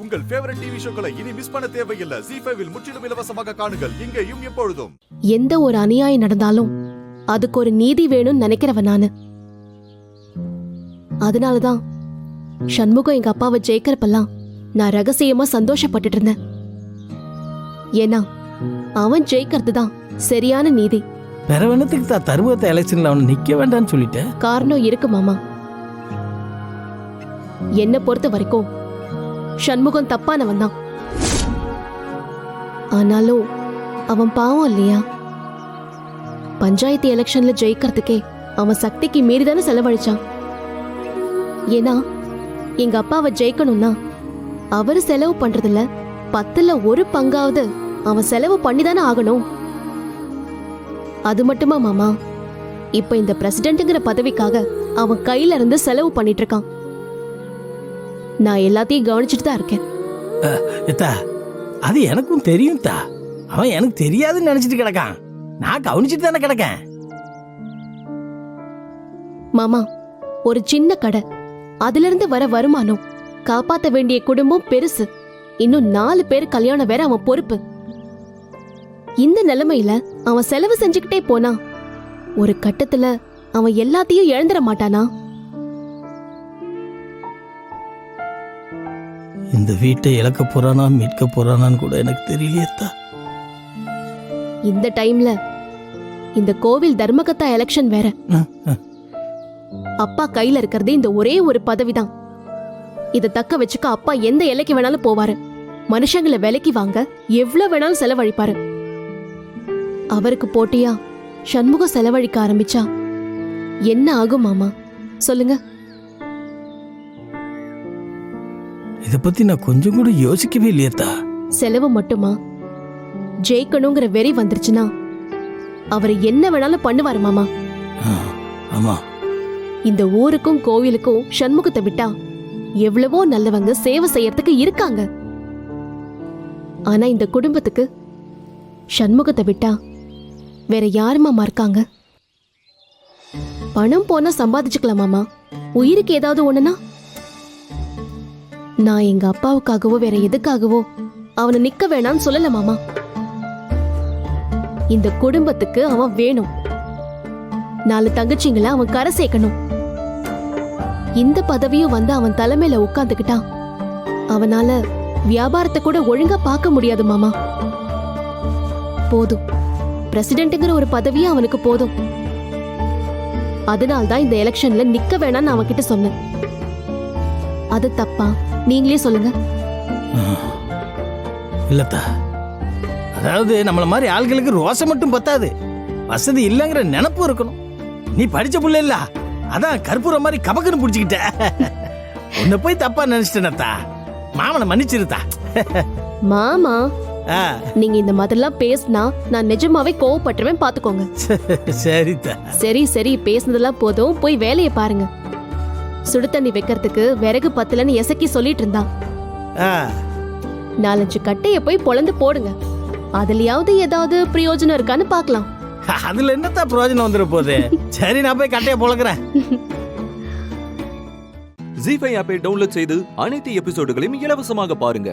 உங்கள் favourite TV ஷோக்களை இனி miss பண்ண தேவையில்லை. ZEE5 இல் முற்றிலும் இலவசமாக காணுங்கள். இங்கேயும் எப்பொழுதும். எந்த ஒரு அநியாயம் நடந்தாலும் அதுக்கு ஒரு நீதி வேணும்னு நினைக்கிறவன் நானு. அதனாலதான் சண்முகம் எங்க அப்பாவை ஜெயிக்கிறப்பெல்லாம் நான் ரகசியமா சந்தோஷப்பட்டுட்டு இருந்தேன். ஏன்னா அவன் ஜெயிக்கிறது தான் சரியான நீதி. பெறவனத்துக்கு தான் தருவத்தை எலெக்ஷன்ல அவன் நிக்க வேண்டாம்னு சொல்லிட்டேன். காரணம் இருக்கு மாமா. என்ன பொறுத்த வரைக்கும் சண்முகம் தப்பானவன் தான். ஆனாலும் அவன் பாவம் இல்லையா? பஞ்சாயத்து எலெக்ஷன்ல ஜெயிக்கிறதுக்கே அவன் சக்திக்கு மீறிதானே செலவழிச்சான். ஏன்னா எங்க அப்பாவை ஜெயிக்கணும்னா அவரு செலவு பண்றதுல 10ல் 1 பங்காவது அவன் செலவு பண்ணிதானே ஆகணும். அது மட்டுமா மாமா, இப்ப இந்த பிரசிடென்ட்ங்கிற பதவிக்காக அவன் கையில இருந்து செலவு பண்ணிட்டு இருக்கான். நான் எல்லாத்தையும் கவனிச்சுட்டு தான் இருக்கேன். அது எனக்கும் தெரியும் தா. அவன் எனக்கு தெரியாதுன்னு நினைச்சிட்டு கிடக்கான். நான் கவனிச்சுட்டு தானே கிடக்கேன். மாமா, ஒரு சின்ன கடை, அதுல இருந்து வர வருமானம், காப்பாத்த வேண்டிய குடும்பம் பெருசு, இன்னும் 4 பேர் கல்யாணம் வேற அவன் பொறுப்பு. இந்த நிலைமையில அவன் செலவு செஞ்சுக்கிட்டே போனா ஒரு கட்டத்துல அவன் எல்லாத்தையும் இழந்துட மாட்டானா? இந்த வீட்டை இழக்க போறானா மீட்க போறானான்னு கூட எனக்கு தெரியலையேத்தா. இந்த டைம்ல இந்த கோவில் தர்மகத்தா எலெக்ஷன் வேற. அப்பா கையில இருக்கிறது இந்த ஒரே ஒரு பதவிதான். இத தக்க வச்சுக்க அப்பா எந்த எல்லைக்கு வேணாலும் போவாரு. மனுஷங்களை விலைக்கு வாங்க எவ்வளவு வேணாலும் செலவழிப்பாரு. அவருக்கு போட்டியா சண்முகம் செலவழிக்க ஆரம்பிச்சா என்ன ஆகும் மாமா, சொல்லுங்க. இத பத்தி நான் கொஞ்சம் கூட யோசிக்கவே இல்லையேத்தா. செலவு மட்டுமா? ஜெயிக்கணுங்கிற வெறி வந்துருச்சுன்னா அவர் என்ன வேணாலும் பண்ணுவாரு மாமா. ஆமா, இந்த ஊருக்கும் கோவிலுக்கும் சண்முகத்தை விட்டா எவ்வளவோ நல்லவங்க சேவை செய்யறதுக்கு இருக்காங்க. ஆனா இந்த குடும்பத்துக்கு சண்முகத்தை விட்டா வேற யாரு மாமா இருக்காங்க? பணம் போனா சம்பாதிச்சுக்கலாம் மாமா. உயிருக்கு ஏதாவது ஒண்ணுனா நான் எங்க அப்பாவுக்காகவோ வேற எதுக்காகவோ அவனை நிக்க வேணான்னு சொல்லல மாமா. இந்த குடும்பத்துக்கு அவன் வேணும். 4 தங்கச்சிங்களை அவன் கரை சேர்க்கணும். இந்த பதவியும் வந்து அவன் தலைமையில உட்கார்ந்துக்கிட்டான் அவனால வியாபாரத்தை கூட ஒழுங்கா பார்க்க முடியாது மாமா. போதும், பிரசிடென்ட்ங்கிற ஒரு பதவியே அவனுக்கு போதும். அதனால்தான் இந்த எலெக்ஷன்ல நிக்க வேணாம்னு அவன் கிட்ட சொன்னேன். அது தப்பா? நீங்களே சொல்லுங்க. இல்லத்தா, அதாவது நம்மள மாதிரி ஆள்களுக்கு ரோசம் மட்டும் பத்தாது, வசதி இல்லைங்கிற நினைப்பு இருக்கணும். நீ படிச்ச புள்ள இல்ல, அதான் கற்பூரம் மாதிரி கபக்குன்னு புடிச்சுக்கிட்ட. உன்னை போய் தப்பா நினைச்சிட்டேனத்தா. மாமனை மன்னிச்சிருத்தா. மாமா, நீங்க இந்த மாதிரிலாம் பேசினா நான் நிஜமாவே கோவப்பட்டுருவேன், பாத்துக்கோங்க. சரிதா. சரி சரி, பேசுனதெல்லாம் போதும், போய் வேலையை பாருங்க. சுடு தண்ணி வைக்கிறதுக்கு விறகு பத்தலன்னு எசக்கி சொல்லிட்டு இருந்தா. 4-5 கட்டைய போய் பொளந்து போடுங்க. அதுலயாவது ஏதாவது பிரயோஜனம் இருக்கான்னு பாக்கலாம். அதுல என்னத்தான் பிரயோஜனம் வந்துட போகுது? சரி, நான் போய் கட்டைய பொளக்குறேன். ZEE5 ஆப்பை டவுன்லோட் செய்து அனைத்து எபிசோடுகளையும் இலவசமாக பாருங்க.